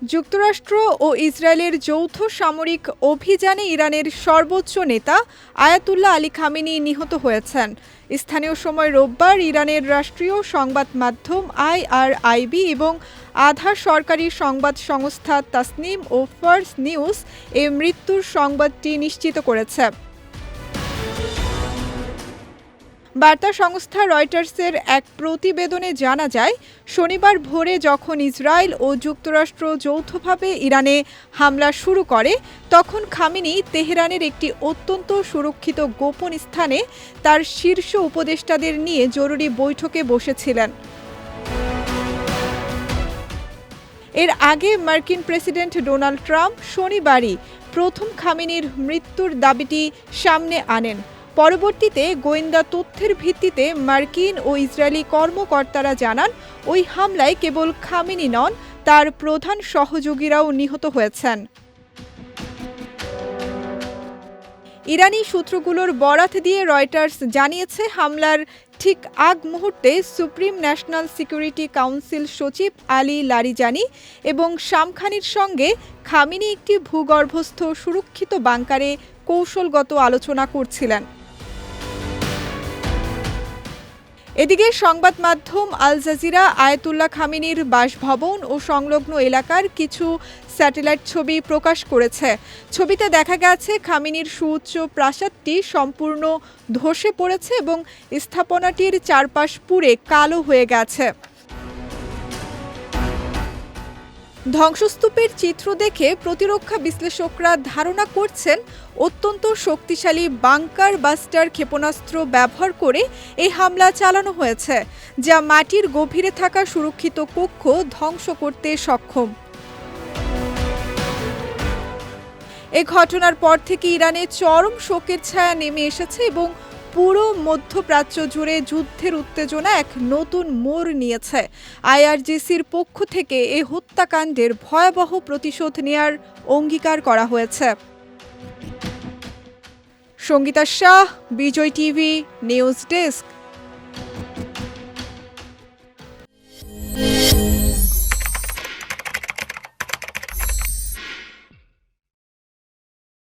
যুক্তরাষ্ট্র ও ইসরায়েলের যৌথ সামরিক অভিযানে ইরানের সর্বোচ্চ নেতা আয়াতুল্লাহ আলী খামেনি নিহত হয়েছেন। স্থানীয় সময় রোববার ইরানের রাষ্ট্রীয় সংবাদ মাধ্যম IRIB এবং আধা সরকারি সংবাদ সংস্থা তাসনিম ও ফার্স নিউজ এই মৃত্যুর সংবাদটি নিশ্চিত করেছে। বার্তা সংস্থা রয়টার্সের এক প্রতিবেদনে জানা যায়, শনিবার ভোরে যখন ইসরায়েল ও যুক্তরাষ্ট্র যৌথভাবে ইরানে হামলা শুরু করে, তখন খামেনি তেহরানের একটি অত্যন্ত সুরক্ষিত গোপন স্থানে তার শীর্ষ উপদেষ্টাদের নিয়ে জরুরি বৈঠকে বসেছিলেন। এর আগে মার্কিন প্রেসিডেন্ট ডোনাল্ড ট্রাম্প শনিবারই প্রথম খামেনির মৃত্যুর দাবিটি সামনে আনেন। পরবর্তীতে গোয়েন্দা তথ্যের ভিত্তিতে মার্কিন ও ইসরায়েলি কর্মকর্তারা জানান, ওই হামলায় কেবল খামেনি নন, তার প্রধান সহযোগীরাও নিহত হয়েছেন। ইরানি সূত্রগুলোর বরাত দিয়ে রয়টার্স জানিয়েছে, হামলার ঠিক আগ মুহূর্তে সুপ্রিম ন্যাশনাল সিকিউরিটি কাউন্সিল সচিব আলী লারিজানি এবং শামখানির সঙ্গে খামেনি একটি ভূগর্ভস্থ সুরক্ষিত বাংকারে কৌশলগত আলোচনা করছিলেন। এদিকে সংবাদ মাধ্যম আল জাজিরা আয়াতুল্লাহ খামেনির বাসভবন ও সংলগ্ন এলাকার কিছু স্যাটেলাইট ছবি প্রকাশ করেছে। ছবিতে দেখা গেছে খামেনির সুউচ্চ প্রাসাদটি সম্পূর্ণ ধসে পড়েছে এবং স্থাপনাটির চারপাশ পুড়ে কালো হয়ে গেছে। ধ্বংসস্তূপের চিত্র দেখে প্রতিরক্ষা বিশ্লেষকরা ধারণা করছেন, অত্যন্ত শক্তিশালী বাংকার বাস্টার ক্ষেপণাস্ত্র ব্যবহার করে এই হামলা চালানো হয়েছে, যা মাটির গভীরে থাকা সুরক্ষিত কক্ষ ধ্বংস করতে সক্ষম। এ ঘটনার পর থেকে ইরানে চরম শোকের ছায়া নেমে এসেছে এবং পুরো মধ্যপ্রাচ্য জুড়ে যুদ্ধের উত্তেজনা এক নতুন মোড় নিয়েছে। IRGCর পক্ষ থেকে এই হত্যাকাণ্ডের ভয়াবহ প্রতিশোধ নেয়ার অঙ্গীকার করা হয়েছে। সঙ্গীতা শাহ, বিজয় টিভি, নিউজ ডেস্ক।